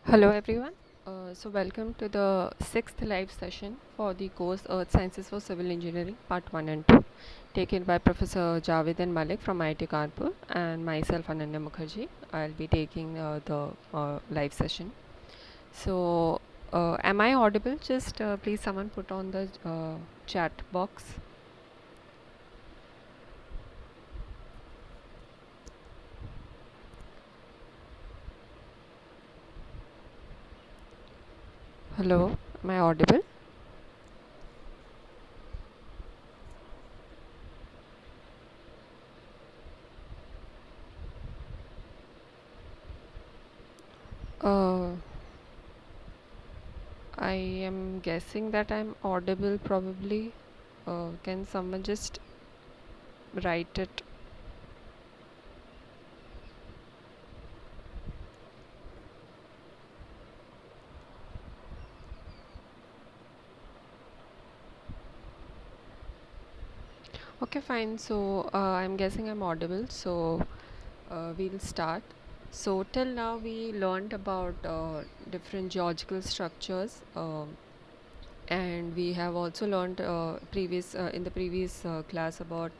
Hello everyone. Welcome to the sixth live session for the course Earth Sciences for Civil Engineering Part 1 and 2, taken by Professor Javed and Malik from IIT Kanpur and myself Ananya Mukherjee. I'll be taking the live session. Am I audible? Just please someone put on the chat box. Hello, am I audible? Uh, I am guessing that I'm audible probably. Can someone just write it? Okay, fine. I'm guessing I'm audible. We'll start. So till now we learned about different geological structures, and we have also learned previous in the previous class about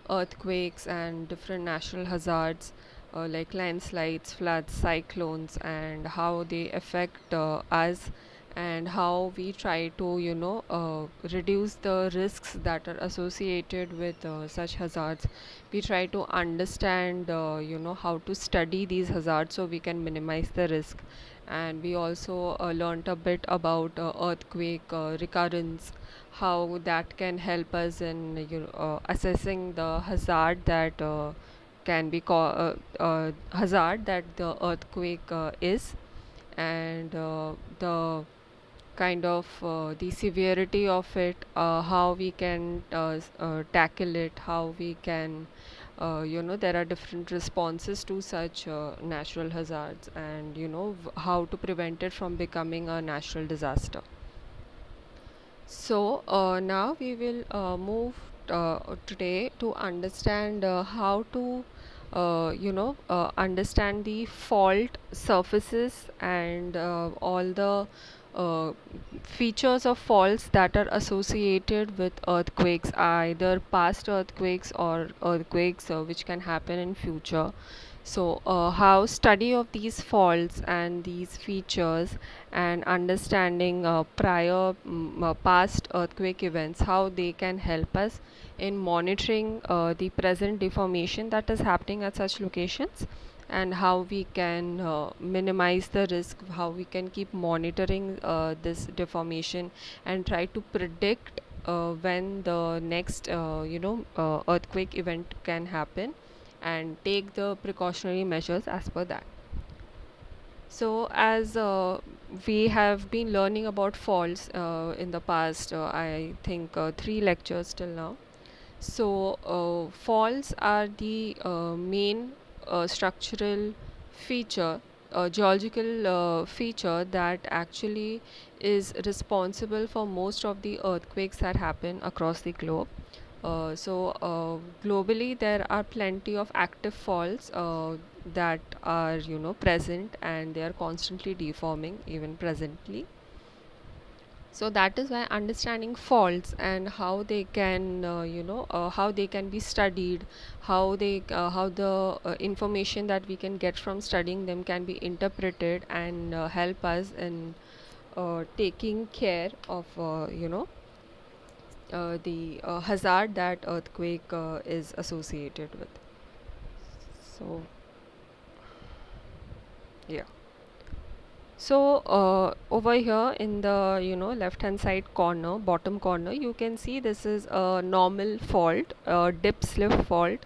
earthquakes and different natural hazards like landslides, floods, cyclones, and how they affect us, and how we try to reduce the risks that are associated with such hazards. We try to understand how to study these hazards so we can minimize the risk. And we also learnt a bit about earthquake recurrence, how that can help us in assessing the hazard that can be hazard that the earthquake is, and the kind of the severity of it, how we can tackle it, how we can there are different responses to such natural hazards, and how to prevent it from becoming a natural disaster. Now we will move today to understand how to understand the fault surfaces and all the uh, features of faults that are associated with earthquakes, either past earthquakes or earthquakes which can happen in future. How study of these faults and these features and understanding past earthquake events, how they can help us in monitoring the present deformation that is happening at such locations, and how we can minimize the risk, how we can keep monitoring this deformation and try to predict when the next earthquake event can happen, and take the precautionary measures as per that. So, as we have been learning about faults in the past, I think 3 lectures till now. Faults are the main structural feature, geological feature that actually is responsible for most of the earthquakes that happen across the globe. Globally, there are plenty of active faults that are present, and they are constantly deforming even presently. So that is why understanding faults and how they can how they can be studied, how the information that we can get from studying them can be interpreted and help us in taking care of the hazard that earthquake is associated with. So yeah. Over here in the left hand side corner, bottom corner, you can see this is a normal fault, dip slip fault.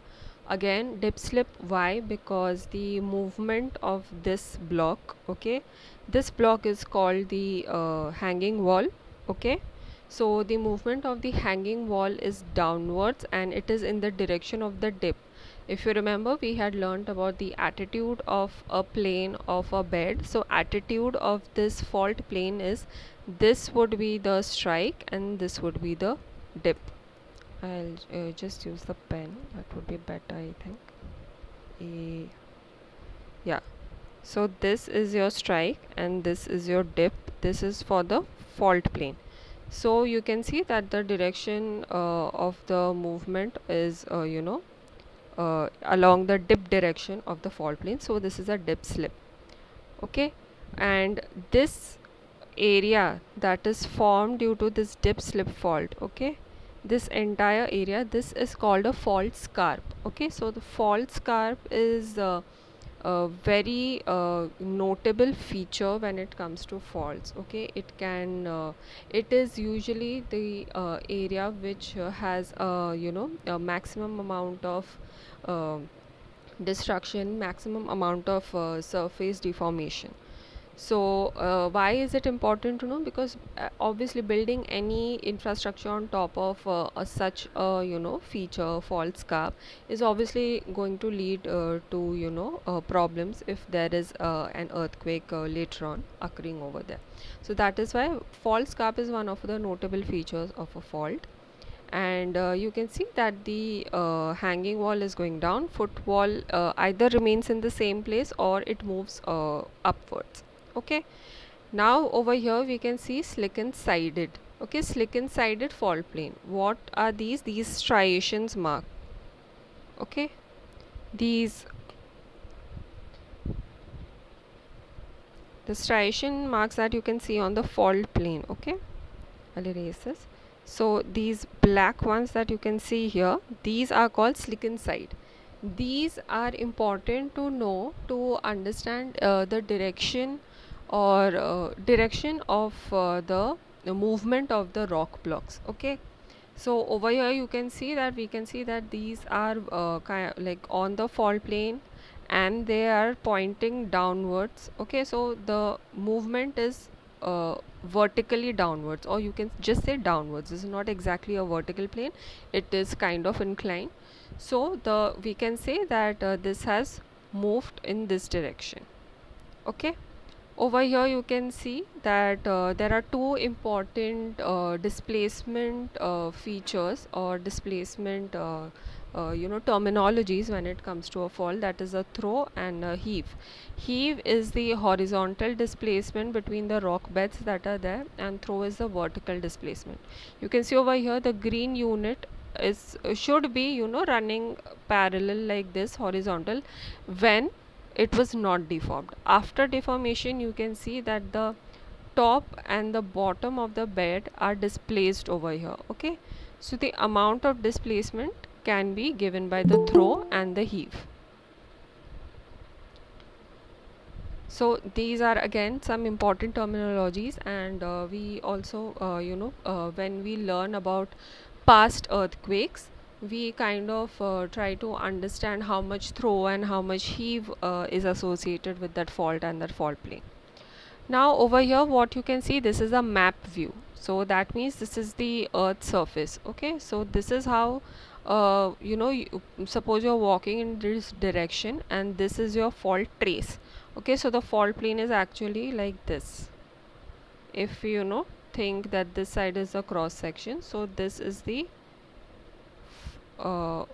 Again, dip slip, why? Because the movement of this block, okay, this block is called the hanging wall, okay. So the movement of the hanging wall is downwards and it is in the direction of the dip. If you remember, we had learnt about the attitude of a plane of a bed. So attitude of this fault plane is, this would be the strike and this would be the dip. I'll just use the pen, that would be better, I think. Yeah. So this is your strike and this is your dip. This is for the fault plane. So you can see that the direction of the movement is along the dip direction of the fault plane. So this is a dip slip. Okay, and this area that is formed due to this dip slip fault, okay, this entire area, this is called a fault scarp. Okay, so the fault scarp is a very notable feature when it comes to faults. Okay, it is usually the area which has a maximum amount of uh, destruction, maximum amount of surface deformation. So why is it important to know? Because obviously building any infrastructure on top of such a feature fault scarp is obviously going to lead to problems if there is an earthquake later on occurring over there. So that is why fault scarp is one of the notable features of a fault. And you can see that the hanging wall is going down, foot wall either remains in the same place or it moves upwards. Okay, now over here we can see slicken sided. Okay, slicken sided fault plane. What are these striations mark? Okay, these the striation marks that you can see on the fault plane. Okay, I'll erase this. So these black ones that you can see here, these are called slicken side. These are important to know to understand the direction or direction of the movement of the rock blocks. Okay, so over here you can see that we can see that these are like on the fault plane and they are pointing downwards. Okay, so the movement is vertically downwards, or you can just say downwards. This is not exactly a vertical plane, it is kind of inclined. So the we can say that this has moved in this direction. Okay, over here you can see that there are two important displacement features or displacement terminologies when it comes to a fall, that is a throw and a heave. Heave is the horizontal displacement between the rock beds that are there, and throw is the vertical displacement. You can see over here the green unit is should be running parallel like this, horizontal, when it was not deformed. After deformation you can see that the top and the bottom of the bed are displaced over here. Okay, so the amount of displacement can be given by the throw and the heave. So these are again some important terminologies, and we also when we learn about past earthquakes, we kind of try to understand how much throw and how much heave is associated with that fault and that fault plane. Now over here what you can see, this is a map view. So that means this is the earth surface. Okay, so this is how suppose you're walking in this direction and this is your fault trace. Okay, so the fault plane is actually like this. If think that this side is a cross section, so this is the uh,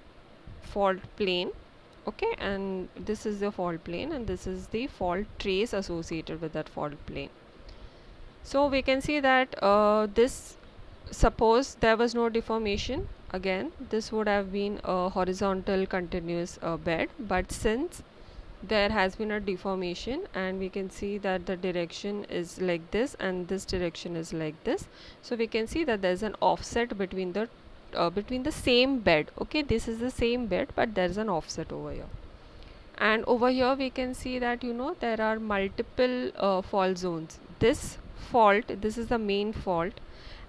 fault plane. Okay, and this is the fault plane and this is the fault trace associated with that fault plane. So we can see that this, suppose there was no deformation, again this would have been a horizontal continuous bed, but since there has been a deformation and we can see that the direction is like this and this direction is like this, so we can see that there is an offset between the same bed. Okay, this is the same bed but there is an offset over here. And over here we can see that there are multiple fault zones. This fault, this is the main fault.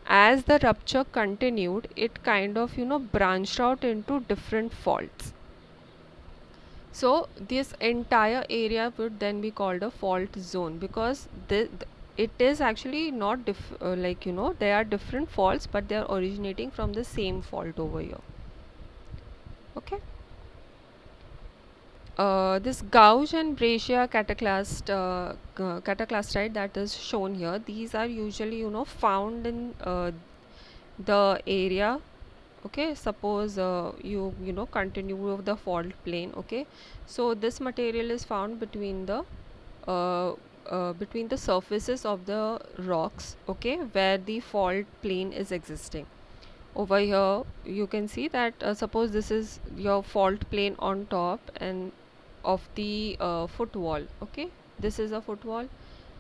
As the rupture continued, it kind of branched out into different faults. So this entire area would then be called a fault zone, because it is actually not they are different faults but they are originating from the same fault over here. Okay, this gouge and breccia cataclastite that is shown here, these are usually found in the area. Okay, suppose you continue with the fault plane. Okay, so this material is found between the uh, between the surfaces of the rocks, okay, where the fault plane is existing. Over here you can see that suppose this is your fault plane on top and of the footwall, okay, this is a footwall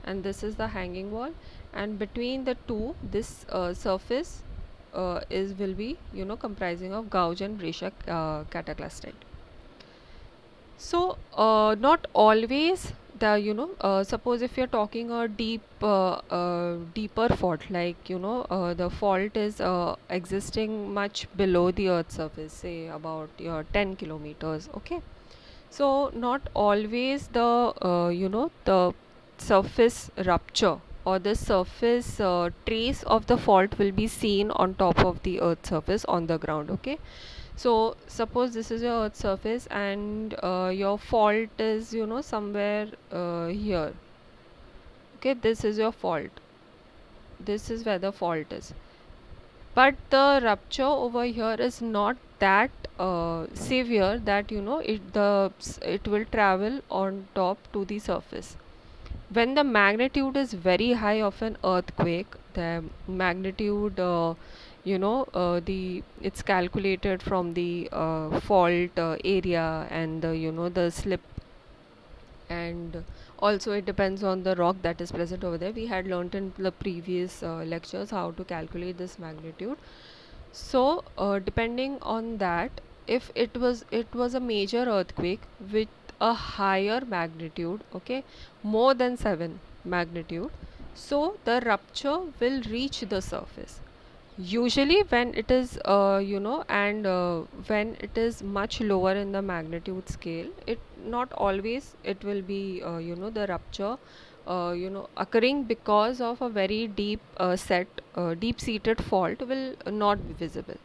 and this is the hanging wall, and between the two this surface is will be comprising of gouge and breccia cataclastite. So not always the suppose if you're talking a deeper fault, like the fault is existing much below the earth surface, say about your 10 kilometers, okay, so not always the the surface rupture or the surface trace of the fault will be seen on top of the earth surface on the ground, okay. So suppose this is your earth surface and your fault is somewhere here, okay, this is your fault, this is where the fault is, but the rupture over here is not that severe that it will travel on top to the surface. When the magnitude is very high of an earthquake, the magnitude the it's calculated from the fault area and the the slip, and also it depends on the rock that is present over there. We had learnt in the previous lectures how to calculate this magnitude. So depending on that, if it was a major earthquake with a higher magnitude, okay, more than 7 magnitude, so the rupture will reach the surface. Usually when it is and when it is much lower in the magnitude scale, it not always it will be the rupture occurring because of a very deep seated fault will not be visible.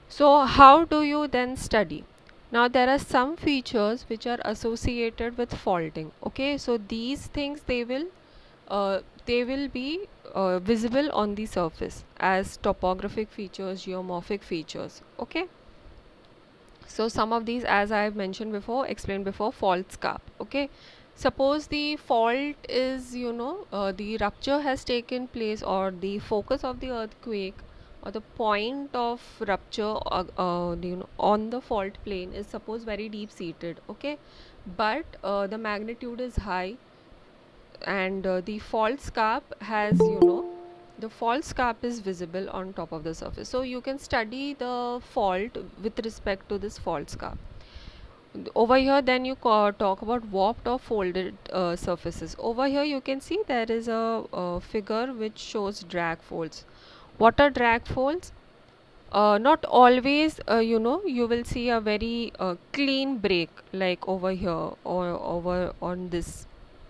So how do you then study? Now there are some features which are associated with faulting, okay, so these things they will be visible on the surface as topographic features, geomorphic features, okay. So some of these, as I have mentioned before, explained before, fault scarp, okay. Suppose the fault is the rupture has taken place, or the focus of the earthquake or the point of rupture on the fault plane is suppose very deep seated, okay, but the magnitude is high, and the fault scarp has the fault scarp is visible on top of the surface, so you can study the fault with respect to this fault scarp. Over here then you talk about warped or folded surfaces. Over here you can see there is a figure which shows drag folds. What are drag folds? Not always you will see a very clean break like over here or over on this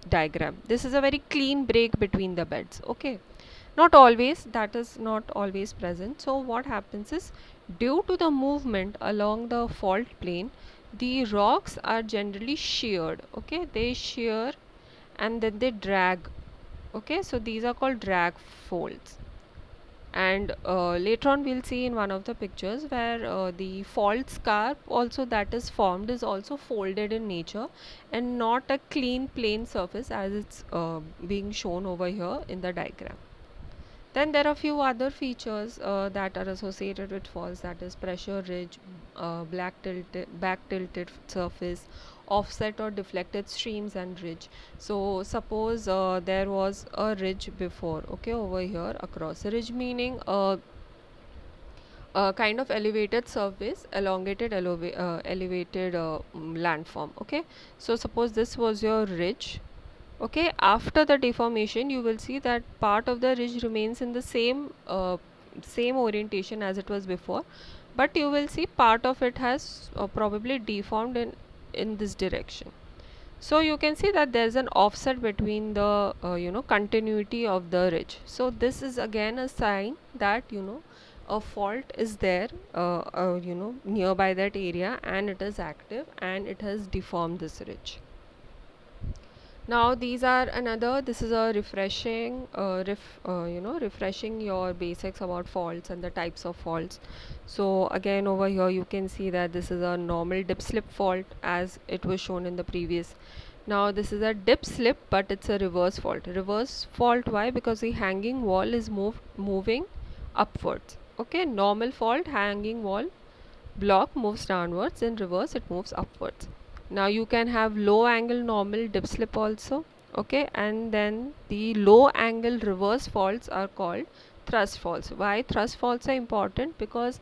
diagram. This is a very clean break between the beds, okay, not always, that is not always present. So what happens is, due to the movement along the fault plane, the rocks are generally sheared, okay, they shear and then they drag, okay, so these are called drag folds. And later on we'll see in one of the pictures where the fault scarp also that is formed is also folded in nature and not a clean plain surface as it's being shown over here in the diagram. Then there are few other features that are associated with faults, that is pressure ridge, back tilted surface, offset or deflected streams and ridge. So suppose there was a ridge before, okay, over here across. A ridge meaning a kind of elevated surface, elevated landform, okay. So suppose this was your ridge, okay, after the deformation you will see that part of the ridge remains in the same orientation as it was before, but you will see part of it has probably deformed in this direction. So you can see that there is an offset between the continuity of the ridge. So this is again a sign that a fault is there nearby that area, and it is active and it has deformed this ridge. Now these are another, this is a refreshing refreshing your basics about faults and the types of faults. So again over here you can see that this is a normal dip slip fault as it was shown in the previous Now this is a dip slip, but it's a reverse fault. Reverse fault, why? Because the hanging wall is moving upwards. Okay, normal fault, hanging wall block moves downwards, in reverse it moves upwards. Now you can have low angle normal dip slip also. Okay, and then the low angle reverse faults are called thrust faults. Why thrust faults are important? Because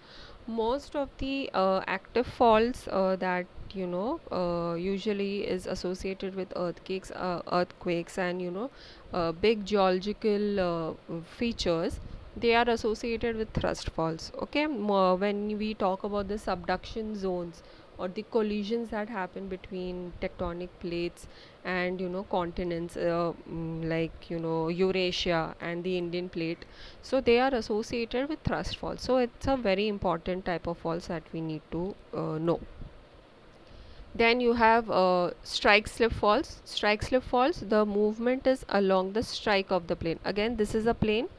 most of the active faults that usually is associated with earthquakes and big geological features, they are associated with thrust faults. Okay, when we talk about the subduction zones or the collisions that happen between tectonic plates and continents, like Eurasia and the Indian plate, so they are associated with thrust faults. So it's a very important type of faults that we need to know. Then you have strike slip faults. Strike slip faults, the movement is along the strike of the plane. Again, this is a plane,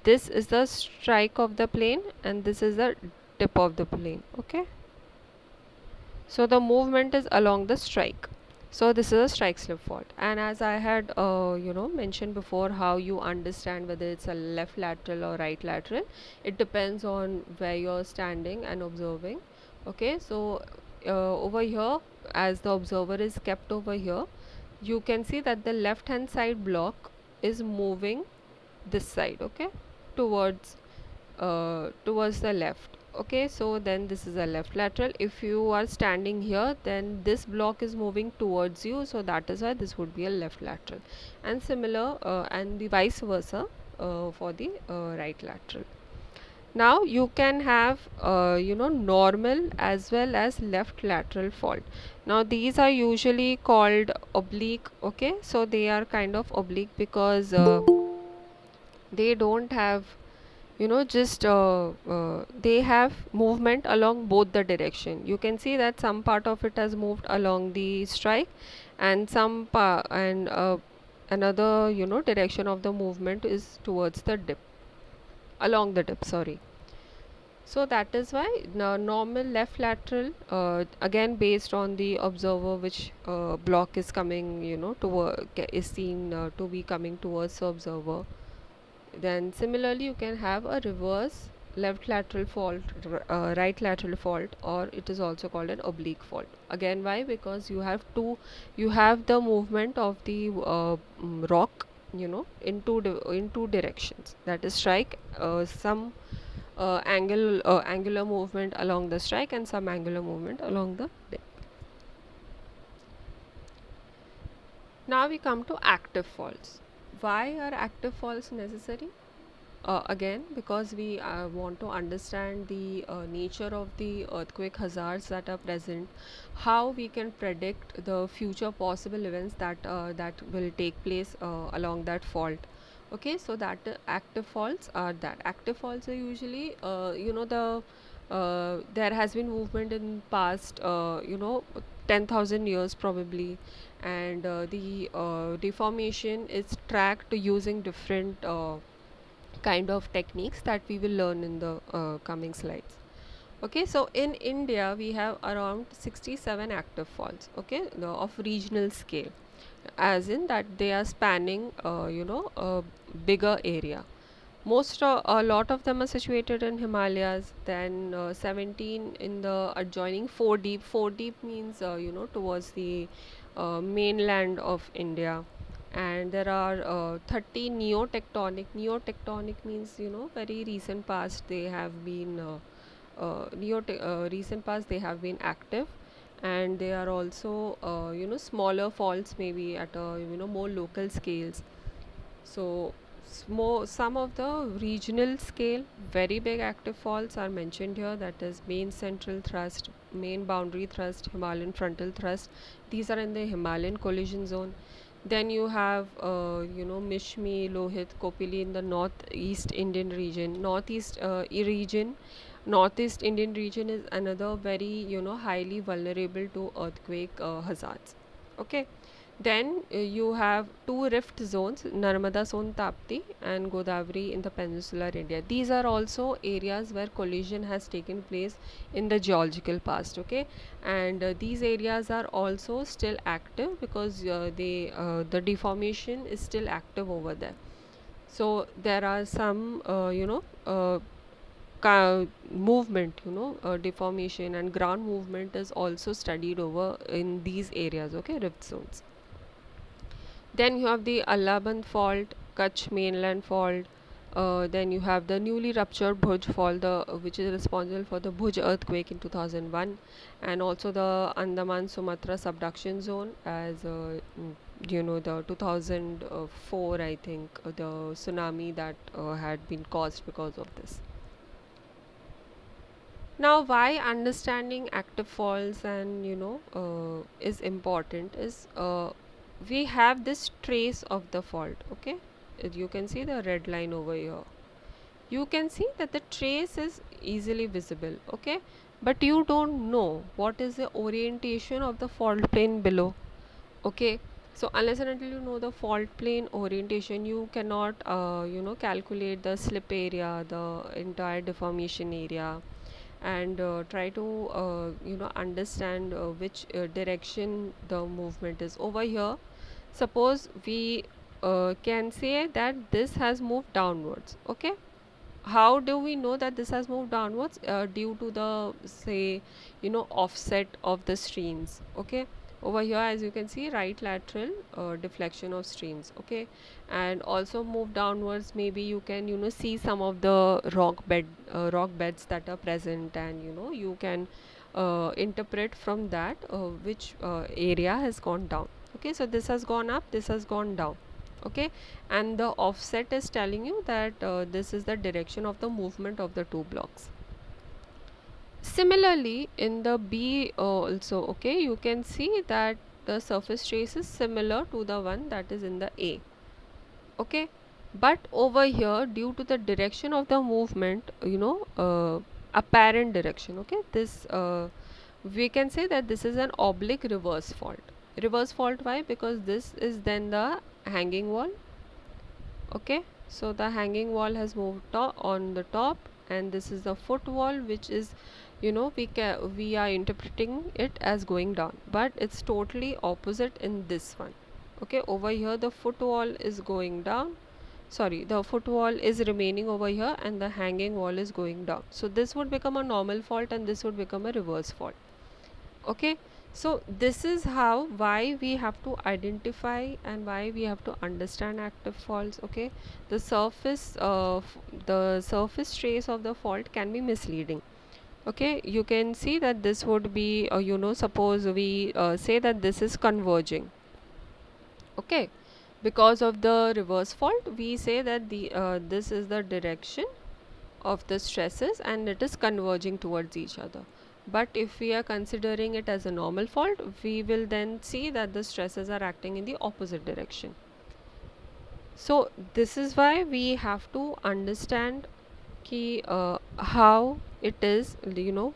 this is the strike of the plane, and this is the tip of the plane. Okay, so the movement is along the strike. So this is a strike slip fault. And as I had mentioned before, how you understand whether it's a left lateral or right lateral, it depends on where you're standing and observing. Okay, so over here, as the observer is kept over here, you can see that the left hand side block is moving this side. Okay, towards towards the left. Okay, so then this is a left lateral. If you are standing here, then this block is moving towards you, so that is why this would be a left lateral. And similar and the vice versa for the right lateral. Now you can have normal as well as left lateral fault. Now these are usually called oblique. Okay, so they are kind of oblique because they don't have just they have movement along both the direction. You can see that some part of it has moved along the strike, and another direction of the movement is towards the dip, along the dip, sorry. So that is why normal left lateral, again based on the observer which block is coming, is seen to be coming towards the observer. Then similarly you can have a reverse left lateral fault, right lateral fault, or it is also called an oblique fault. Again, why? Because you have the movement of the rock in two directions, that is strike, some angular movement along the strike and some angular movement along the dip. Now we come to active faults. Why are active faults necessary? Again, because we want to understand the nature of the earthquake hazards that are present, how we can predict the future possible events that will take place along that fault. Okay, so that active faults are that. Active faults are usually, there has been movement in past, 10,000 years probably, and the deformation is tracked using different kind of techniques that we will learn in the coming slides. Okay, so in India we have around 67 active faults, okay, of regional scale, as in that they are spanning a bigger area. A lot of them are situated in Himalayas, then 17 in the adjoining 4 deep. 4 deep means towards the mainland of India, and there are 30 neotectonic. Neotectonic means very recent past they have been recent past they have been active, and they are also smaller faults, maybe at a more local scales. So some of the regional scale very big active faults are mentioned here, that is main central thrust, main boundary thrust, Himalayan frontal thrust. These are in the Himalayan collision zone. Then you have Mishmi, Lohit, Kopili in the northeast Indian region. Northeast Indian region is another very highly vulnerable to earthquake hazards. Okay, Then you have two rift zones, Narmada Son Tapti and Godavari in the peninsular India. These are also areas where collision has taken place in the geological past. Okay, and these areas are also still active because the deformation is still active over there. So there are some movement, deformation and ground movement is also studied over in these areas. Okay, rift zones. Then you have the Allahabad fault, Kutch mainland fault. Then you have the newly ruptured Bhuj fault, which is responsible for the Bhuj earthquake in 2001, and also the Andaman Sumatra subduction zone, as the 2004, I think, the tsunami that had been caused because of this. Now, why understanding active faults and is important is we have this trace of the fault. Okay, you can see the red line over here. You can see that the trace is easily visible. Okay, but you don't know what is the orientation of the fault plane below. Okay, so unless and until you know the fault plane orientation, you cannot calculate the slip area, the entire deformation area, and try to understand which direction the movement is. Over here, suppose we can say that this has moved downwards. Okay, how do we know that this has moved downwards? Due to the, say, offset of the streams. Okay, over here, as you can see, right lateral deflection of streams. Okay, and also move downwards, maybe you can see some of the rock beds that are present, and you can interpret from that which area has gone down. Okay, so this has gone up, this has gone down. Okay, and the offset is telling you that this is the direction of the movement of the two blocks. Similarly, in the B also, okay, you can see that the surface trace is similar to the one that is in the A. Okay, but over here, due to the direction of the movement, apparent direction. Okay, this we can say that this is an oblique reverse fault. Reverse fault, why? Because this is then the hanging wall. Okay, so the hanging wall has moved on the top, and this is the foot wall, which is we are interpreting it as going down, but it's totally opposite in this one. Okay, over here the foot wall is going down, sorry, the foot wall is remaining over here and the hanging wall is going down. So this would become a normal fault and this would become a reverse fault. Okay, so this is how, why we have to identify and why we have to understand active faults. Okay, the surface trace of the fault can be misleading. Okay, you can see that this would be suppose we say that this is converging. Okay, because of the reverse fault, we say that the this is the direction of the stresses and it is converging towards each other. But if we are considering it as a normal fault, we will then see that the stresses are acting in the opposite direction. So this is why we have to understand how it is,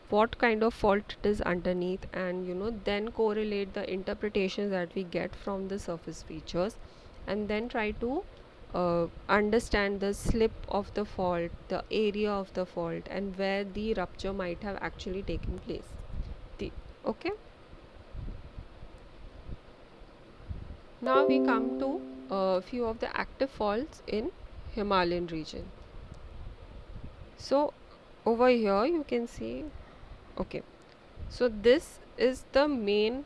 what kind of fault it is underneath, and then correlate the interpretations that we get from the surface features, and then try to understand the slip of the fault, the area of the fault, and where the rupture might have actually taken place. Okay, now we come to a few of the active faults in Himalayan region. So over here you can see, okay, so this is the main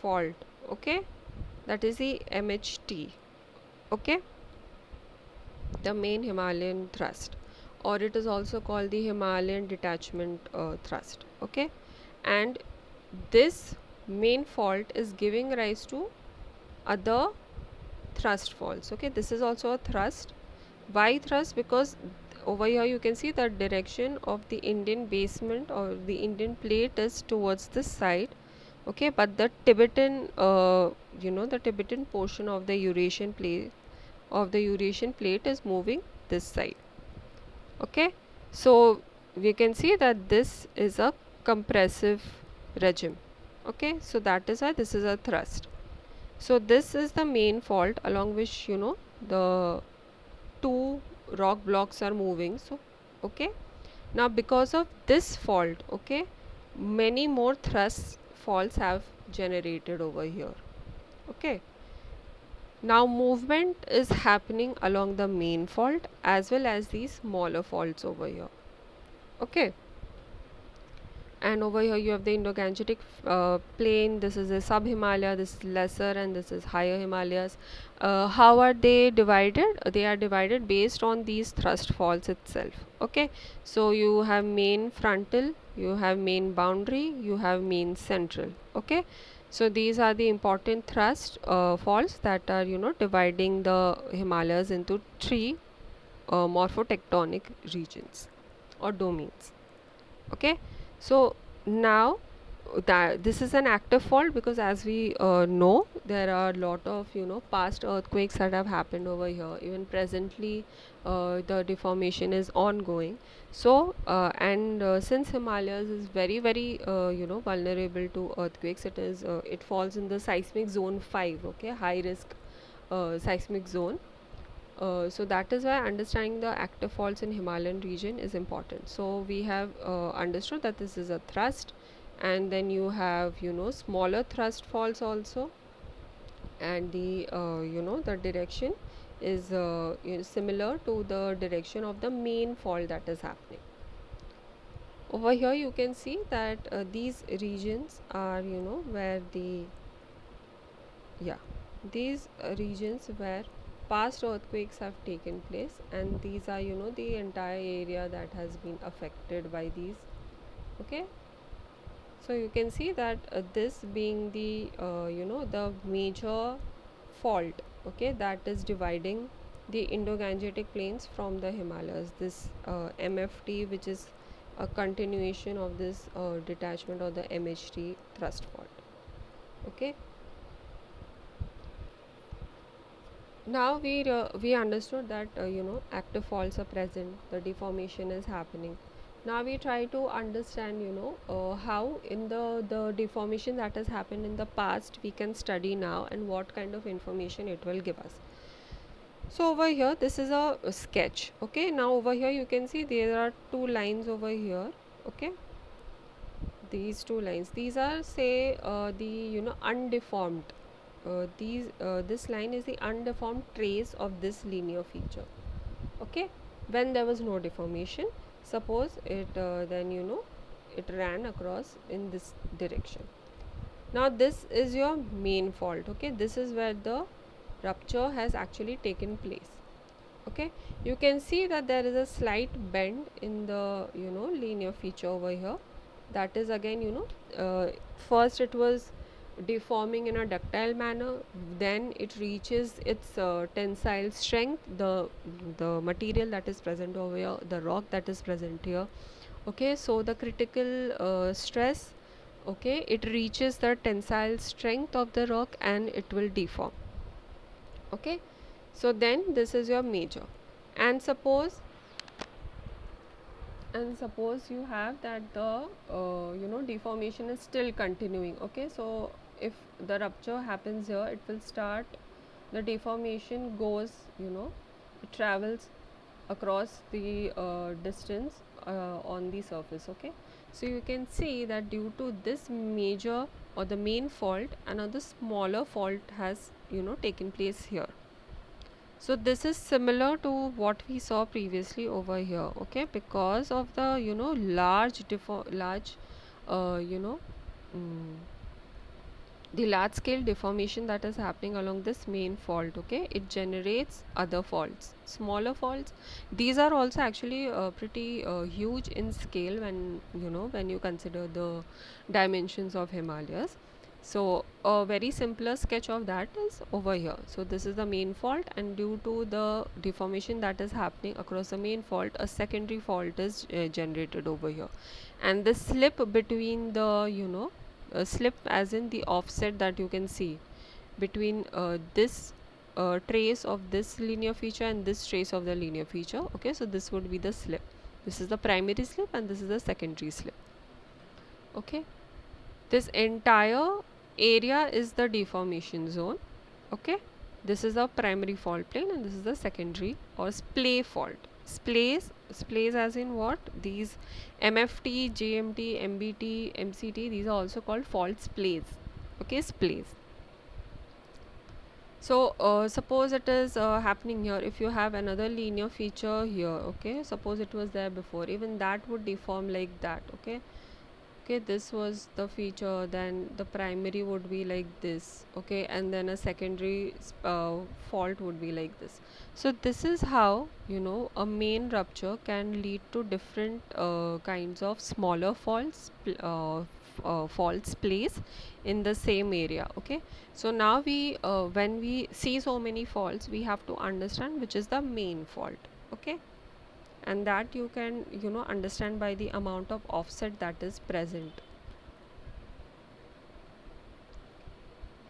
fault. Okay, that is the MHT. Okay, the main Himalayan thrust, or it is also called the Himalayan detachment thrust. Okay, and this main fault is giving rise to other thrust faults. Okay, this is also a thrust. Why thrust? Because over here you can see the direction of the Indian basement or the Indian plate is towards this side. Okay, but the Tibetan the Tibetan portion of the Eurasian plate is moving this side. Okay, so we can see that this is a compressive regime. Okay, so that is why this is a thrust. So this is the main fault along which the two rock blocks are moving. So okay, now because of this fault, okay, many more thrust faults have generated over here. Okay, now movement is happening along the main fault as well as these smaller faults over here. Okay, and over here you have the Indo-Gangetic plain. This is a sub-Himalaya, this is lesser, and this is higher Himalayas. How are they divided? They are divided based on these thrust faults itself. Okay, so you have main frontal, you have main boundary, you have main central. Okay, so these are the important thrust faults that are dividing the Himalayas into three morphotectonic regions or domains. Okay, so now that this is an active fault, because as we know, there are a lot of past earthquakes that have happened over here. Even presently the deformation is ongoing. So and since Himalayas is very vulnerable to earthquakes, it falls in the seismic zone 5, okay, high risk seismic zone. So that is why understanding the active faults in Himalayan region is important. So we have understood that this is a thrust, and then you have smaller thrust faults also, and the the direction is similar to the direction of the main fault that is happening. Over here you can see that these regions are where the yeah, these regions where past earthquakes have taken place, and these are the entire area that has been affected by these. Okay, so you can see that this being the the major fault, okay, that is dividing the Indo-Gangetic plains from the Himalayas. This MFT, which is a continuation of this detachment of the MHT thrust fault. Okay, now we understood that active faults are present, the deformation is happening. Now we try to understand how in the deformation that has happened in the past we can study now, and what kind of information it will give us. So over here this is a sketch. Okay, now over here you can see there are two lines over here. Okay, these two lines, these are say the undeformed, this line is the undeformed trace of this linear feature. Okay, when there was no deformation, suppose it then it ran across in this direction. Now this is your main fault. Okay, this is where the rupture has actually taken place. Okay, you can see that there is a slight bend in the linear feature over here. That is again first it was deforming in a ductile manner, then it reaches its tensile strength, the material that is present over here, the rock that is present here. Okay, so the critical stress, okay, it reaches the tensile strength of the rock and it will deform. Okay, so then this is your major, and suppose you have that the deformation is still continuing. Okay, so if the rupture happens here, it will start, the deformation goes, it travels across the distance on the surface. Okay, so you can see that due to this major or the main fault, another smaller fault has taken place here. So this is similar to what we saw previously over here. Okay, because of the large you know mm, the large scale deformation that is happening along this main fault, okay, it generates other faults, smaller faults. These are also actually pretty huge in scale when when you consider the dimensions of Himalayas. So a very simpler sketch of that is over here. So this is the main fault, and due to the deformation that is happening across the main fault, a secondary fault is generated over here, and the slip between the slip as in the offset that you can see between this trace of this linear feature and this trace of the linear feature. Okay, so this would be the slip. This is the primary slip and this is the secondary slip. Okay, this entire area is the deformation zone. Okay, this is the primary fault plane and this is the secondary or splay fault. Splays as in what? These MFT, JMT, MBT, MCT, these are also called fault splays. Okay, splays. So suppose it is happening here. If you have another linear feature here, okay, suppose it was there before, even that would deform like that. Okay, okay, this was the feature, then the primary would be like this, okay, and then a secondary fault would be like this. So this is how, you know, a main rupture can lead to different kinds of smaller faults place in the same area. Okay, so now we when we see so many faults, we have to understand which is the main fault. Okay, and that you can, you know, understand by the amount of offset that is present.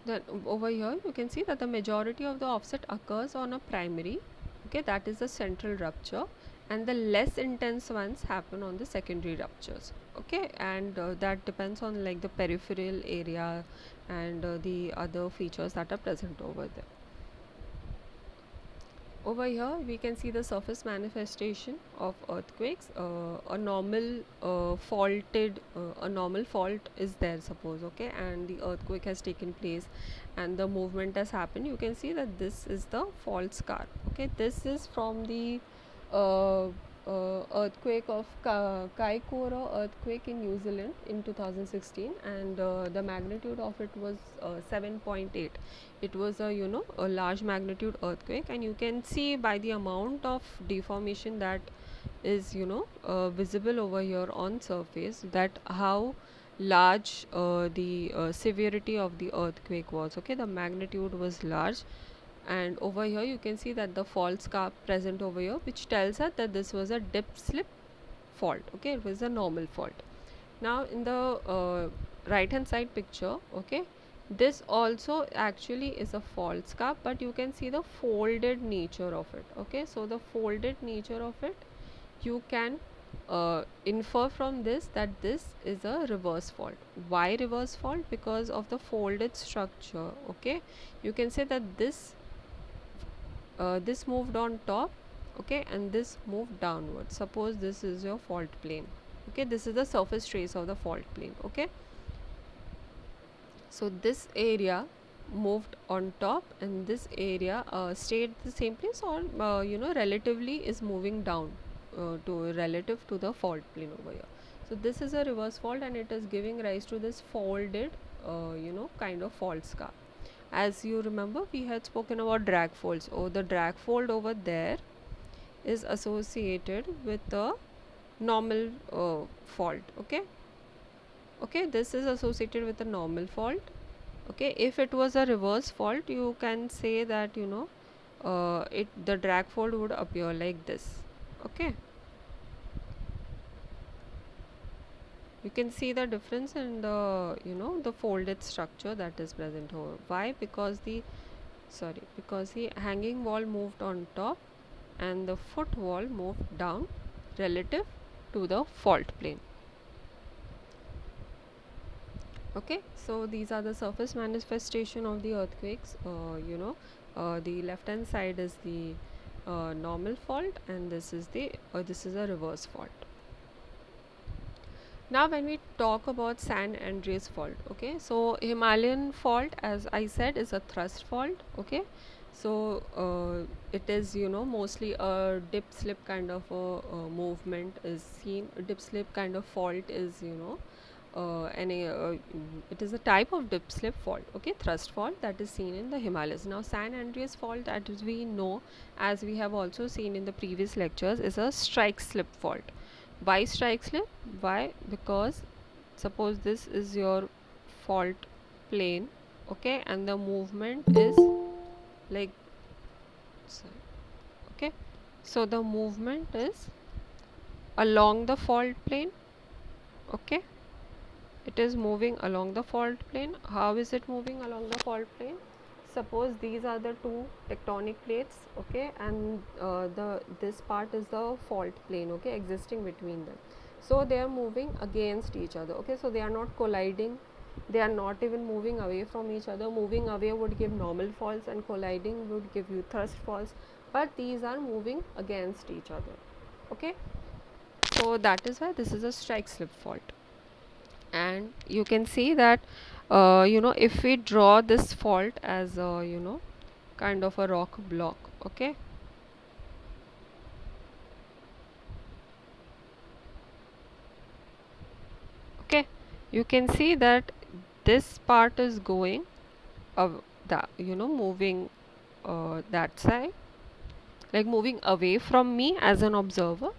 Then over here you can see that the majority of the offset occurs on a primary, okay, that is the central rupture, and the less intense ones happen on the secondary ruptures. Okay, and that depends on like the peripheral area and the other features that are present over there. Over here we can see the surface manifestation of earthquakes. A normal fault is there, suppose, okay, and the earthquake has taken place and the movement has happened. You can see that this is the fault scar. Okay, this is from the uh, earthquake of Kaikoura earthquake in New Zealand in 2016, and the magnitude of it was 7.8. It was a, you know, a large magnitude earthquake, and you can see by the amount of deformation that is, you know, visible over here on surface, that how large the severity of the earthquake was. Okay, the magnitude was large, and over here you can see that the fault scar present over here, which tells us that this was a dip slip fault. Okay, it was a normal fault. Now in the right hand side picture, okay, this also actually is a fault scarp, but you can see the folded nature of it. Okay, so the folded nature of it, you can infer from this that this is a reverse fault. Why reverse fault? Because of the folded structure. Okay, you can say that this moved on top, okay, and this moved downward. Suppose this is your fault plane. Okay, this is the surface trace of the fault plane. Okay, so this area moved on top and this area stayed the same place, or you know, relatively is moving down to relative to the fault plane over here. So this is a reverse fault and it is giving rise to this folded you know, kind of fault scar. As you remember, we had spoken about drag folds. Oh, the drag fold over there is associated with the normal fault. Okay, okay, this is associated with a normal fault. Okay, if it was a reverse fault, you can say that, you know, it the drag fold would appear like this. Okay, you can see the difference in the, you know, the folded structure that is present over. Why? Because the because the hanging wall moved on top and the foot wall moved down relative to the fault plane. Okay, so these are the surface manifestation of the earthquakes. You know, the left hand side is the normal fault, and this is a reverse fault. Now when we talk about San Andreas fault, okay, so Himalayan fault, as I said, is a thrust fault. Okay, so it is, you know, mostly a dip slip kind of a movement is seen. A dip slip kind of fault is, you know, it is a type of dip slip fault. Okay, thrust fault that is seen in the Himalayas. Now San Andreas fault, as we know, as we have also seen in the previous lectures, is a strike slip fault. Why strike slip? Why? Because suppose this is your fault plane, okay, and the movement is like, sorry, okay, so the movement is along the fault plane. Okay, it is moving along the fault plane. How is it moving along the fault plane? Suppose these are the two tectonic plates, okay, and the this part is the fault plane, okay, existing between them. So they are moving against each other. Okay, so they are not colliding, They are not even moving away from each other. Moving away would give normal faults and colliding would give you thrust faults, but these are moving against each other. Okay, so that is why this is a strike slip fault. And you can see that if we draw this fault as a kind of a rock block. Okay, okay, you can see that this part is going that moving that side, like moving away from me as an observer.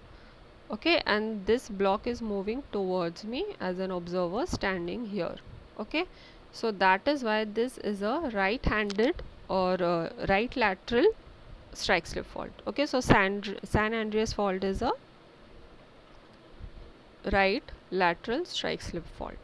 Okay, and this block is moving towards me as an observer standing here. Okay, so that is why this is a right handed or right lateral strike slip fault. Okay, so San Andreas fault is a right lateral strike slip fault.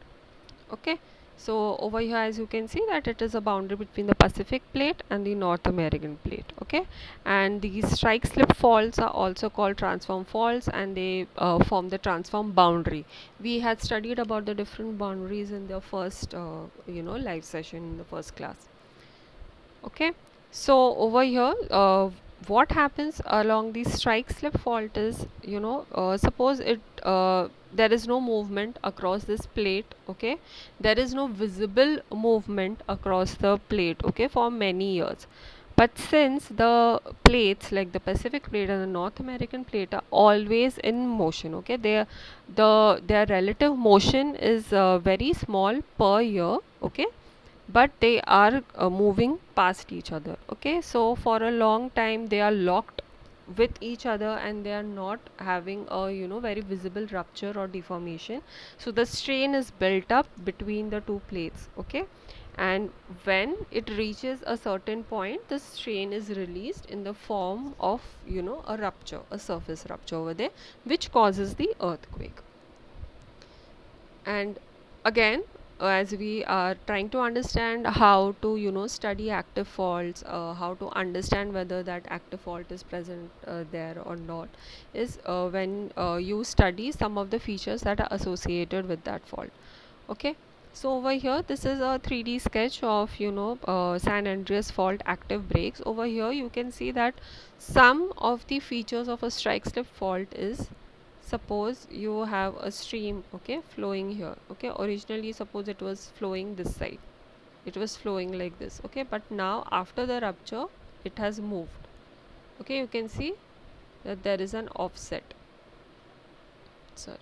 Okay, so over here, as you can see, that it is a boundary between the Pacific plate and the North American plate. Okay, and these strike slip faults are also called transform faults, and they form the transform boundary. We had studied about the different boundaries in the first live session in the first class. Okay, so over here, what happens along the strike slip fault is, suppose there is no movement across this plate. Okay, there is no visible movement across the plate, okay, for many years. But since the plates like the Pacific plate and the North American plate are always in motion, okay, their relative motion is very small per year. Okay, but they are moving past each other. Okay, so for a long time they are locked with each other and they are not having a very visible rupture or deformation. So the strain is built up between the two plates. Okay, and when it reaches a certain point, the strain is released in the form of a rupture, a surface rupture over there, which causes the earthquake. And again, as we are trying to understand how to study active faults, how to understand whether that active fault is present there or not, is when you study some of the features that are associated with that fault. Okay, so over here this is a 3D sketch of San Andreas fault active breaks. Over here you can see that some of the features of a strike slip fault is, suppose you have a stream, okay, flowing here. Okay, originally suppose it was flowing this side, it was flowing like this. Okay, but now after the rupture it has moved. Okay, you can see that there is an offset. Sorry,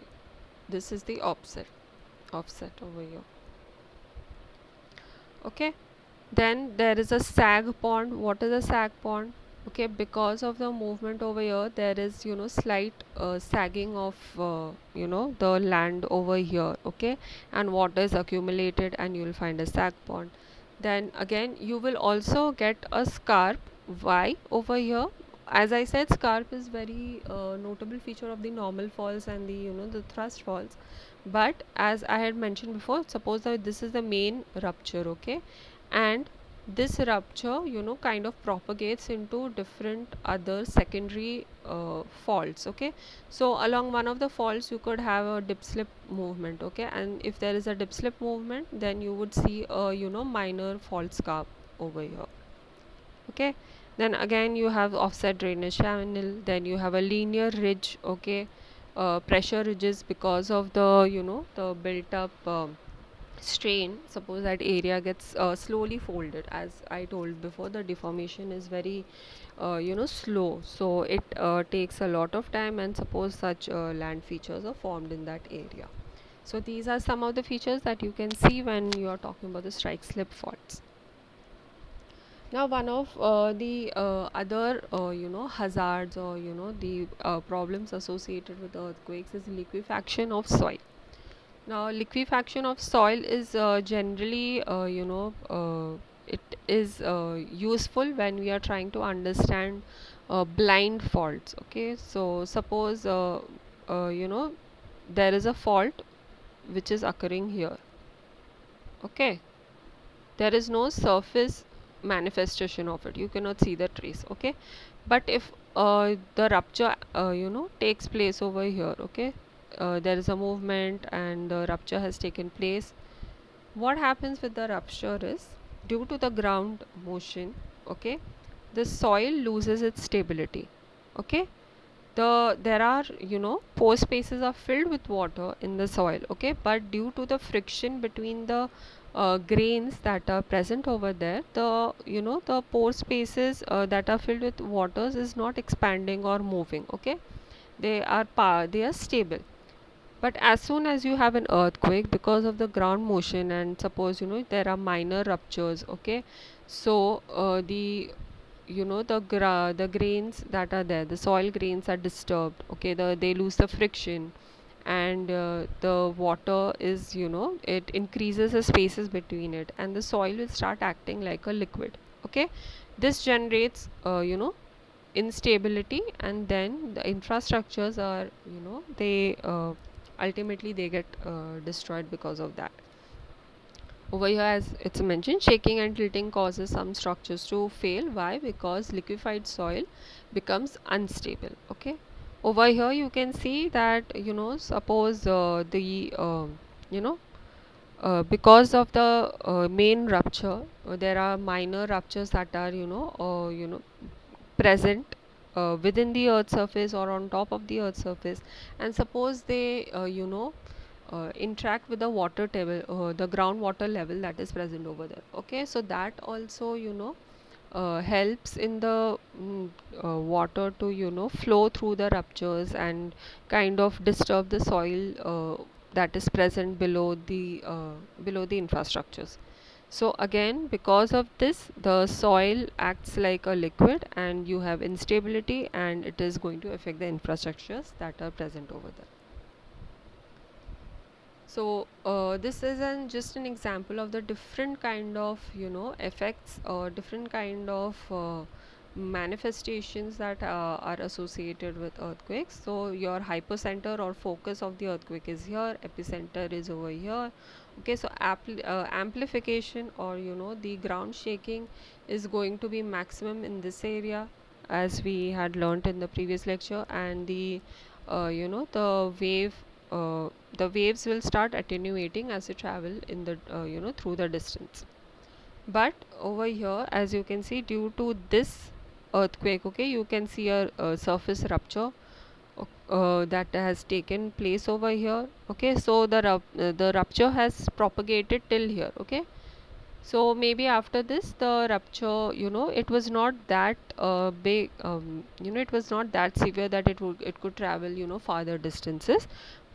this is the offset over here. Okay, then there is a sag pond. What is a sag pond? Okay, because of the movement over here, there is slight sagging of the land over here. Okay, and water is accumulated and you will find a sag pond. Then again you will also get a scarp. Why over here? As I said, scarp is very notable feature of the normal falls and the the thrust falls. But as I had mentioned before, suppose that this is the main rupture. Okay, and this rupture kind of propagates into different other secondary faults. Okay, so along one of the faults you could have a dip slip movement. Okay, and if there is a dip slip movement, then you would see a minor fault scarp over here. Okay, then again you have offset drainage channel, then you have a linear ridge. Okay, pressure ridges because of the the built up strain. Suppose that area gets slowly folded. As I told before, the deformation is very slow, so it takes a lot of time, and suppose such land features are formed in that area. So these are some of the features that you can see when you are talking about the strike slip faults. Now one of the other hazards or the problems associated with earthquakes is liquefaction of soil. Now, liquefaction of soil is generally, it is useful when we are trying to understand blind faults. Okay, so suppose there is a fault which is occurring here. Okay, there is no surface manifestation of it. You cannot see the trace. Okay, but if the rupture takes place over here. Okay, there is a movement and the rupture has taken place. what happens with the rupture is, due to the ground motion, okay, the soil loses its stability. Okay, there are, pore spaces are filled with water in the soil. Okay, but due to the friction between the grains that are present over there, the pore spaces that are filled with waters is not expanding or moving. Okay, they are stable. But as soon as you have an earthquake, because of the ground motion, and suppose there are minor ruptures, okay, so the grains that are there, the soil grains are disturbed. Okay, they lose the friction, and the water is, it increases the spaces between it, and the soil will start acting like a liquid. Okay, this generates instability, and then the infrastructures are, they ultimately they get destroyed because of that. Over here, as it's mentioned, shaking and tilting causes some structures to fail. Why? Because liquefied soil becomes unstable. Okay, over here you can see that, suppose the you know because of the main rupture, there are minor ruptures that are, present within the earth surface or on top of the earth surface, and suppose they interact with the water table, the groundwater level that is present over there. Okay, so that also, helps in the water to, flow through the ruptures and kind of disturb the soil that is present below the infrastructures. So again, because of this, the soil acts like a liquid, and you have instability, and it is going to affect the infrastructures that are present over there. So this is just an example of the different kind of, effects or different kind of manifestations that are associated with earthquakes. So your hypocenter or focus of the earthquake is here, epicenter is over here. Okay, so amplification, or the ground shaking, is going to be maximum in this area, as we had learnt in the previous lecture, and the uh, the waves will start attenuating as you travel in the through the distance. But over here, as you can see, due to this earthquake, okay, you can see a surface rupture that has taken place over here. Okay, so the rupture has propagated till here. Okay, so maybe after this, the rupture, it was not that big, it was not that severe that it could travel, farther distances,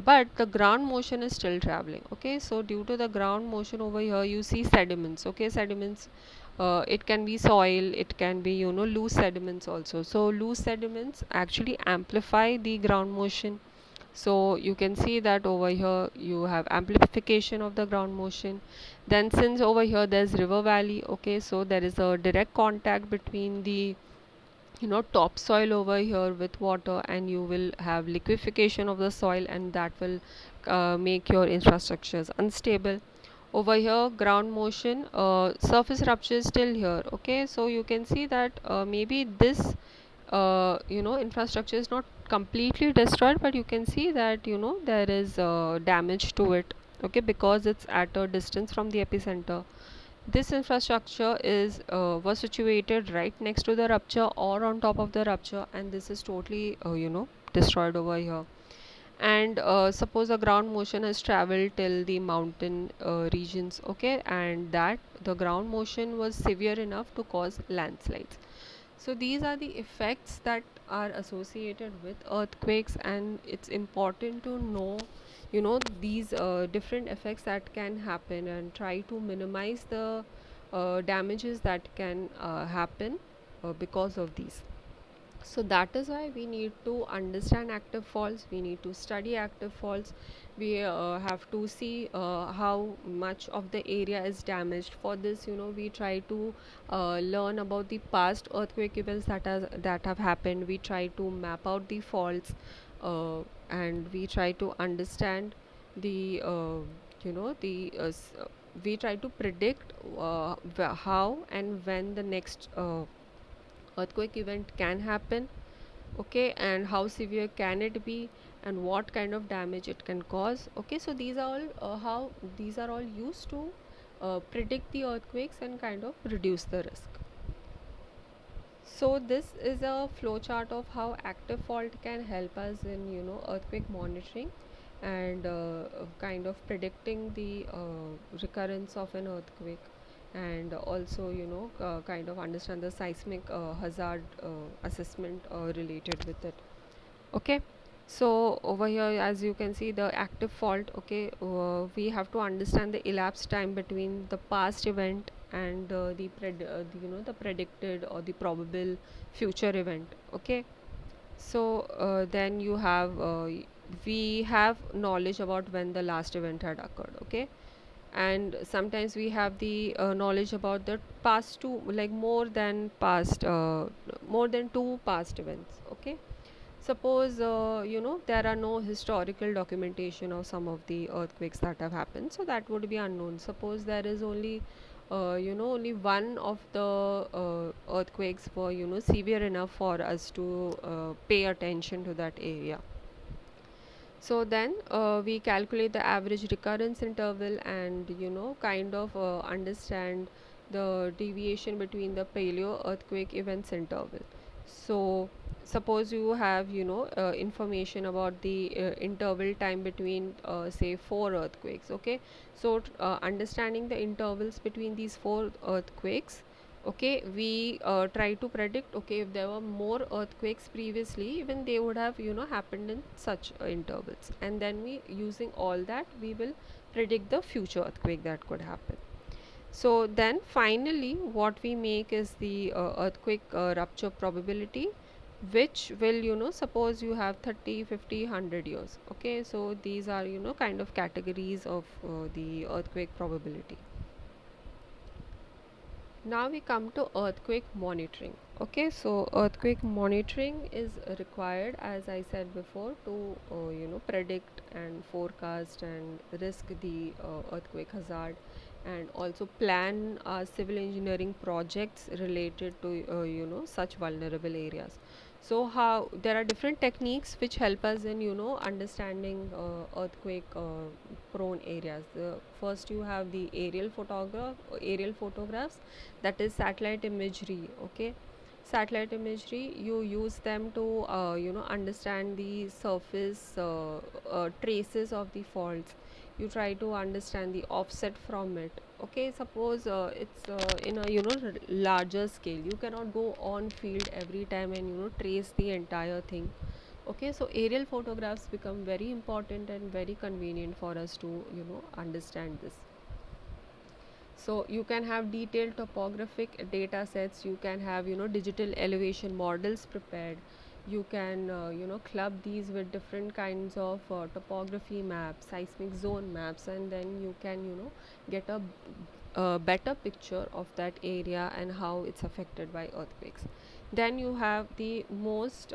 but the ground motion is still traveling. Okay, so due to the ground motion over here, you see sediments. Okay, sediments, it can be soil, it can be, loose sediments also. So loose sediments actually amplify the ground motion. So you can see that over here you have amplification of the ground motion. Then since over here there's river valley, okay, so there is a direct contact between the, topsoil over here with water, and you will have liquefaction of the soil, and that will make your infrastructures unstable. Over here, ground motion, surface rupture is still here. Okay, so you can see that maybe this infrastructure is not completely destroyed, but you can see that, there is damage to it. Okay, because it's at a distance from the epicenter. This infrastructure is was situated right next to the rupture or on top of the rupture, and this is totally, destroyed over here. And suppose a ground motion has traveled till the mountain regions. Okay, and that the ground motion was severe enough to cause landslides. So these are the effects that are associated with earthquakes, and it's important to know, these different effects that can happen, and try to minimize the damages that can happen because of these. So that is why we need to understand active faults, we need to study active faults, we have to see how much of the area is damaged. For this, we try to learn about the past earthquake events that have happened. We try to map out the faults, and we try to understand the we try to predict how and when the next earthquake event can happen. Okay, and how severe can it be, and what kind of damage it can cause. Okay, so these are all used to predict the earthquakes and kind of reduce the risk. So this is a flowchart of how active fault can help us in earthquake monitoring and kind of predicting the recurrence of an earthquake, and also kind of understand the seismic hazard assessment related with it. Okay, so over here, as you can see, the active fault. Okay, we have to understand the elapsed time between the past event and the predicted or the probable future event. Okay, so then you have we have knowledge about when the last event had occurred. Okay, and sometimes we have the knowledge about the past two, like more than two past events. Okay, suppose there are no historical documentation of some of the earthquakes that have happened, so that would be unknown. Suppose there is only only one of the earthquakes were severe enough for us to pay attention to that area. So then we calculate the average recurrence interval and kind of understand the deviation between the paleo earthquake events interval. So suppose you have information about the interval time between say four earthquakes. Okay, so understanding the intervals between these four earthquakes. Okay, we try to predict, okay, if there were more earthquakes previously, even they would have happened in such intervals, and then we, using all that, we will predict the future earthquake that could happen. So then finally what we make is the earthquake rupture probability, which will suppose you have 30, 50, 100 years. Okay, so these are kind of categories of the earthquake probability. Now we come to earthquake monitoring. Okay, so earthquake monitoring is required, as I said before, to predict and forecast and risk the earthquake hazard, and also plan civil engineering projects related to such vulnerable areas. So how there are different techniques which help us in understanding earthquake prone areas. First you have the aerial photographs, that is satellite imagery. Okay, satellite imagery, you use them to understand the surface traces of the faults. You try to understand the offset from it. Okay, suppose it's in a larger scale, you cannot go on field every time and trace the entire thing. Okay, so aerial photographs become very important and very convenient for us to understand this. So you can have detailed topographic data sets, you can have digital elevation models prepared, you can club these with different kinds of topography maps, seismic zone maps, and then you can get a better picture of that area and how it's affected by earthquakes. Then you have the most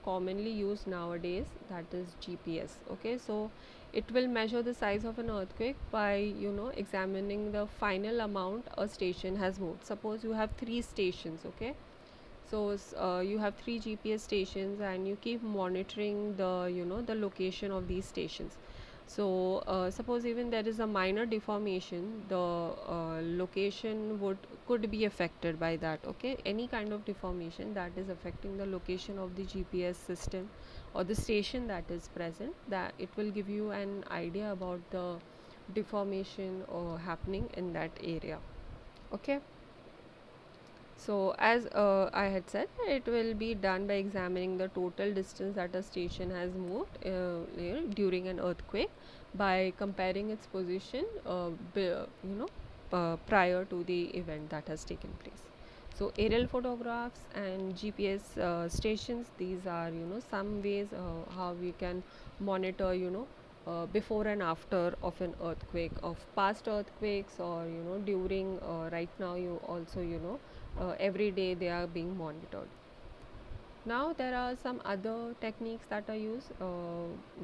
commonly used nowadays, that is GPS. Okay, so it will measure the size of an earthquake by examining the final amount a station has moved. Suppose you have three stations. Okay, so you have three GPS stations and you keep monitoring the the location of these stations. So suppose even there is a minor deformation, the location could be affected by that. Okay, any kind of deformation that is affecting the location of the GPS system or the station that is present, that it will give you an idea about the deformation happening in that area. Okay, so as I had said, it will be done by examining the total distance that a station has moved during an earthquake by comparing its position prior to the event that has taken place. So aerial photographs and GPS stations, these are some ways how we can monitor before and after of an earthquake, of past earthquakes, or during right now, you also every day they are being monitored. Now there are some other techniques that are used.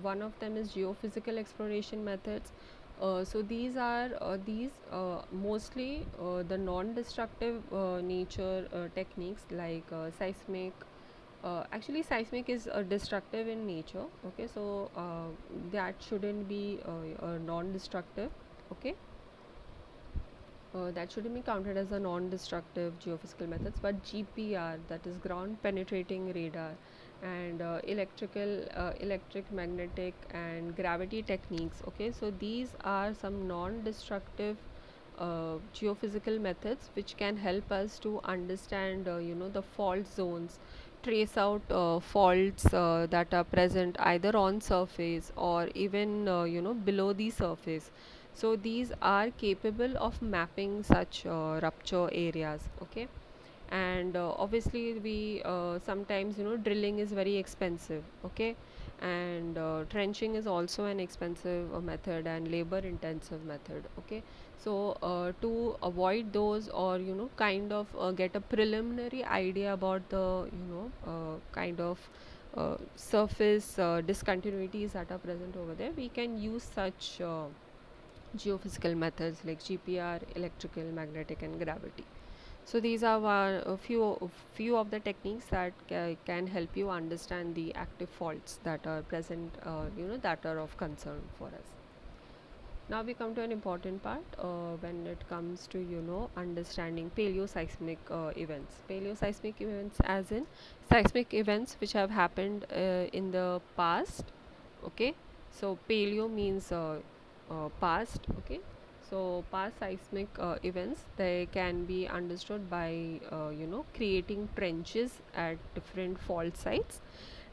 One of them is geophysical exploration methods. So these are mostly the non-destructive nature techniques, like seismic. Actually, seismic is destructive in nature. Okay, so that shouldn't be non-destructive. Okay, that shouldn't be counted as a non-destructive geophysical methods, but GPR, that is ground penetrating radar, and electric, magnetic, and gravity techniques. Okay, so these are some non-destructive geophysical methods which can help us to understand, the fault zones, trace out faults that are present either on surface or even below the surface. So these are capable of mapping such rupture areas. Okay, and obviously we sometimes, drilling is very expensive. Okay, and trenching is also an expensive method and labor intensive method. Okay, so to avoid those, or kind of get a preliminary idea about the kind of surface discontinuities that are present over there, we can use such geophysical methods like GPR, electrical, magnetic, and gravity. So these are a few of the techniques that can help you understand the active faults that are present, that are of concern for us. Now we come to an important part when it comes to understanding paleoseismic events. Paleoseismic events, as in seismic events which have happened in the past. Okay, so paleo means past. Okay, so past seismic events, they can be understood by creating trenches at different fault sites,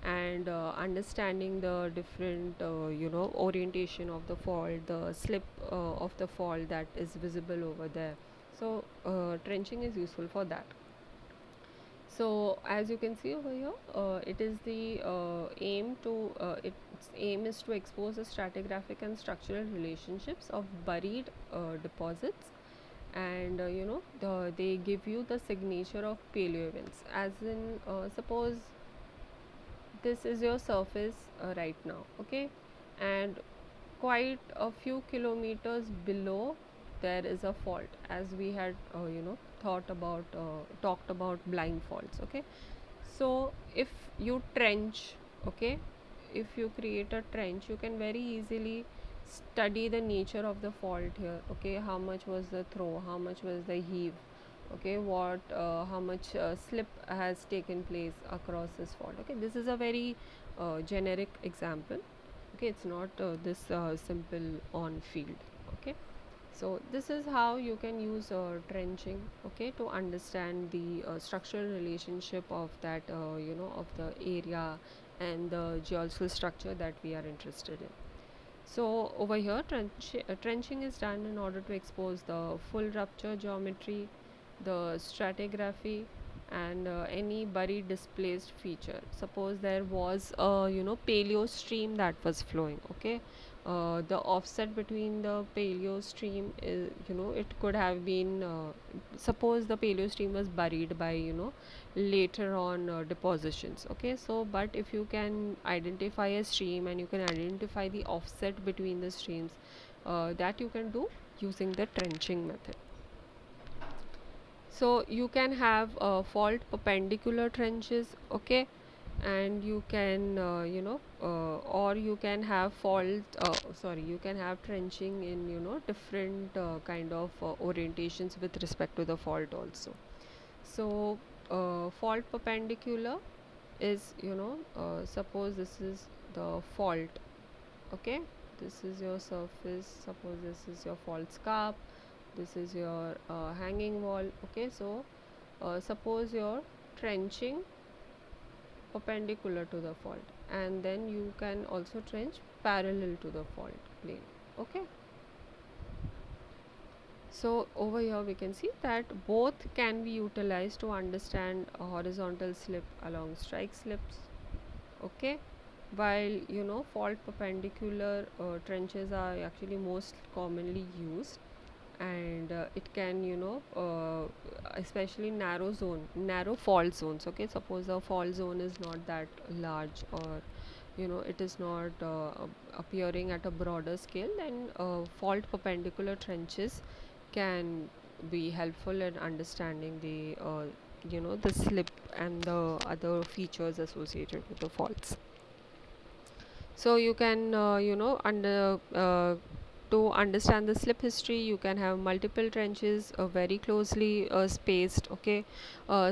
and understanding the different orientation of the fault, the slip of the fault that is visible over there. So trenching is useful for that. So as you can see over here, it is the its aim is to expose the stratigraphic and structural relationships of buried deposits, and they give you the signature of paleo events. As in, suppose this is your surface right now. Okay, and quite a few kilometers below there is a fault, as we had talked about blind faults. Okay, so if you trench, okay, if you create a trench, you can very easily study the nature of the fault here. Okay, how much was the throw, how much was the heave, okay, how much slip has taken place across this fault. Okay, this is a very generic example. Okay, it's not this simple on field. Okay, so this is how you can use trenching, okay, to understand the structural relationship of that of the area and the geological structure that we are interested in. So over here, trenching is done in order to expose the full rupture geometry, the stratigraphy, and any buried displaced feature. Suppose there was a paleo stream that was flowing. Okay, the offset between the paleo stream is, it could have been, suppose the paleo stream was buried by later on depositions. Okay, so but if you can identify a stream and you can identify the offset between the streams, that you can do using the trenching method. So you can have fault perpendicular trenches. Okay, and you can or you can have you can have trenching in different kind of orientations with respect to the fault also. So fault perpendicular is, suppose this is the fault. Okay, this is your surface, suppose this is your fault scarp, this is your hanging wall. Okay, so suppose you're trenching perpendicular to the fault, and then you can also trench parallel to the fault plane. Okay, so over here we can see that both can be utilized to understand a horizontal slip along strike slips. Okay, while fault perpendicular trenches are actually most commonly used, and it can especially narrow fault zones. Okay, suppose the fault zone is not that large, or it is not appearing at a broader scale, then fault perpendicular trenches can be helpful in understanding the the slip and the other features associated with the faults. So you can to understand the slip history, you can have multiple trenches very closely spaced. Okay,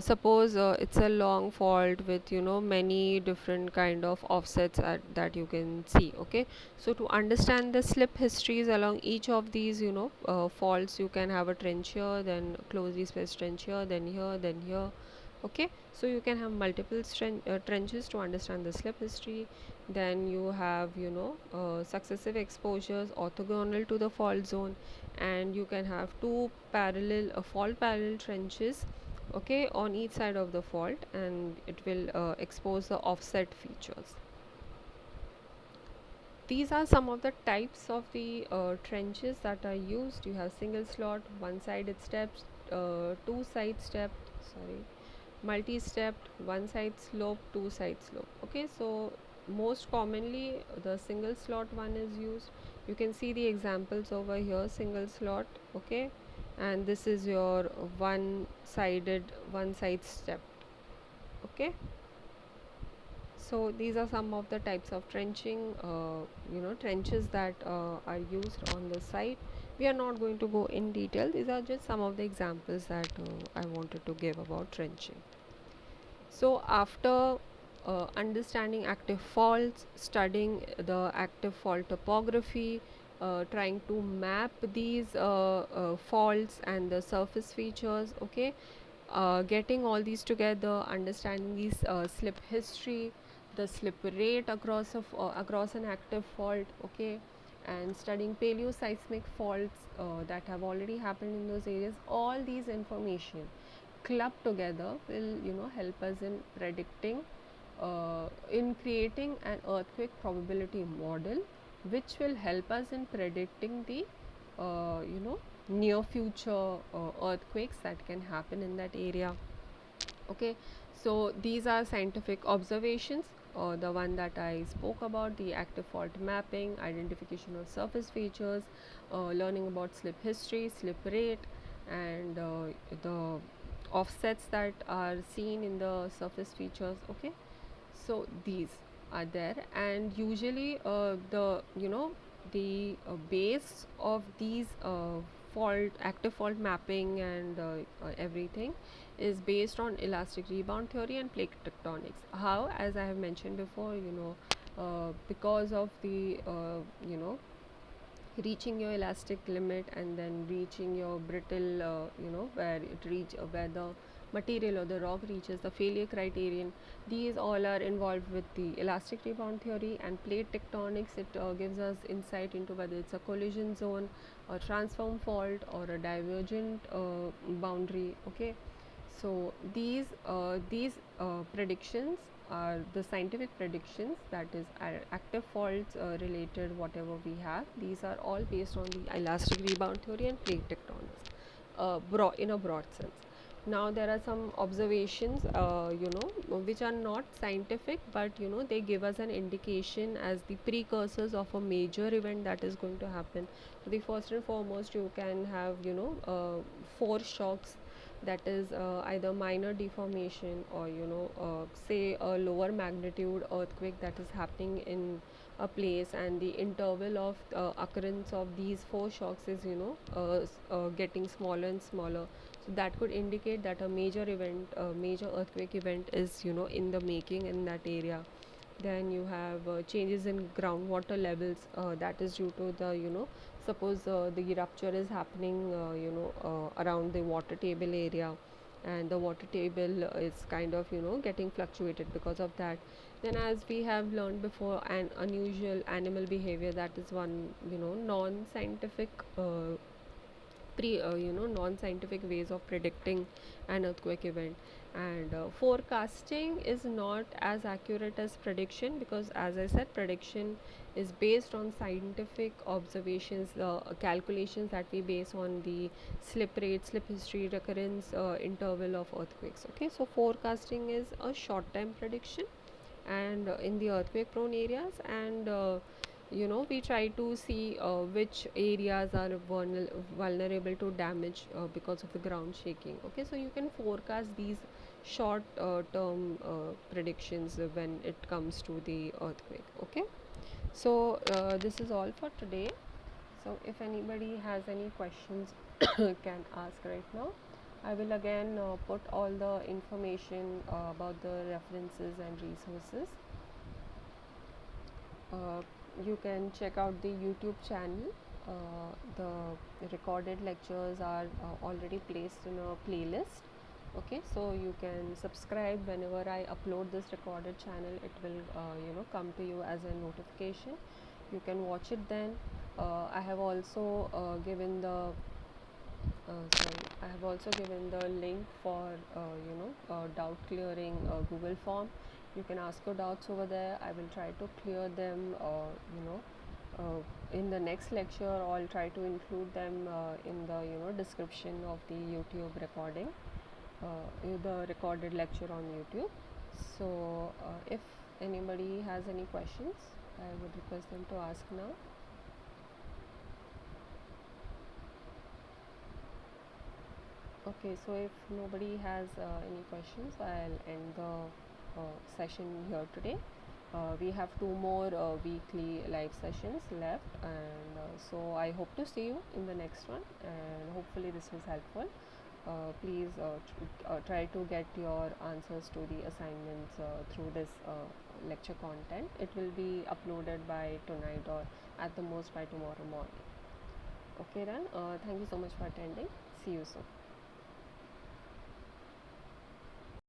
suppose it's a long fault with many different kind of offsets that you can see. Okay, so to understand the slip histories along each of these faults, you can have a trench here, then closely spaced trench here, then here. Okay, so you can have multiple trenches to understand the slip history. Then you have successive exposures orthogonal to the fault zone, and you can have two parallel fault parallel trenches, okay, on each side of the fault, and it will expose the offset features. These are some of the types of the trenches that are used. You have single slot, one sided steps, two side stepped, sorry, multi-stepped, one side slope, two side slope. Okay, so most commonly the single slot one is used. You can see the examples over here, single slot. Okay, and this is your one side step. Okay, so these are some of the types of trenching, trenches that are used on the site. We are not going to go in detail. These are just some of the examples that I wanted to give about trenching. So after understanding active faults, studying the active fault topography, trying to map these faults and the surface features, okay, getting all these together, understanding these slip history, the slip rate across an active fault, okay, and studying paleoseismic faults that have already happened in those areas. All these information clubbed together will help us in predicting, in creating an earthquake probability model, which will help us in predicting the near future earthquakes that can happen in that area. Okay, so these are scientific observations, the one that I spoke about, the active fault mapping, identification of surface features, learning about slip history, slip rate, and the offsets that are seen in the surface features. Okay, so these are there, and usually the base of these active fault mapping and everything is based on elastic rebound theory and plate tectonics. How? As I have mentioned before, because of the reaching your elastic limit and then reaching your brittle, where the material or the rock reaches the failure criterion. These all are involved with the elastic rebound theory and plate tectonics. It gives us insight into whether it's a collision zone, a transform fault, or a divergent boundary. Okay, so these predictions are the scientific predictions, that is active faults related whatever we have. These are all based on the elastic rebound theory and plate tectonics, in a broad sense. Now there are some observations which are not scientific, but they give us an indication as the precursors of a major event that is going to happen. So the first and foremost, you can have four shocks, that is either minor deformation or say a lower magnitude earthquake that is happening in a place, and the interval of occurrence of these four shocks is getting smaller and smaller. So that could indicate that a major event, a major earthquake event is in the making in that area. Then you have changes in groundwater levels, that is due to the suppose the rupture is happening around the water table area, and the water table is kind of getting fluctuated because of that. Then, as we have learned before, an unusual animal behavior, that is one non-scientific non-scientific ways of predicting an earthquake event. And forecasting is not as accurate as prediction, because as I said, prediction is based on scientific observations, the calculations that we base on the slip rate, slip history, recurrence interval of earthquakes. Okay, so forecasting is a short time prediction, and in the earthquake prone areas, and we try to see which areas are vulnerable to damage because of the ground shaking. Okay, so you can forecast these short term predictions when it comes to the earthquake. Okay, so this is all for today. So if anybody has any questions, can ask right now. I will again put all the information about the references and resources. Uh, you can check out the YouTube channel. The recorded lectures are already placed in a playlist. Okay, so you can subscribe whenever I upload this recorded channel. It will come to you as a notification. You can watch it then. I have also given the I have also given the link for doubt clearing Google form. You can ask your doubts over there. I will try to clear them. In the next lecture, I'll try to include them in the description of the YouTube recording, the recorded lecture on YouTube. So, if anybody has any questions, I would request them to ask now. Okay, so if nobody has any questions, I'll end the session here today. We have 2 more weekly live sessions left, and so I hope to see you in the next one, and hopefully this was helpful. Please try to get your answers to the assignments through this lecture content. It will be uploaded by tonight or at the most by tomorrow morning. Okay then, thank you so much for attending. See you soon.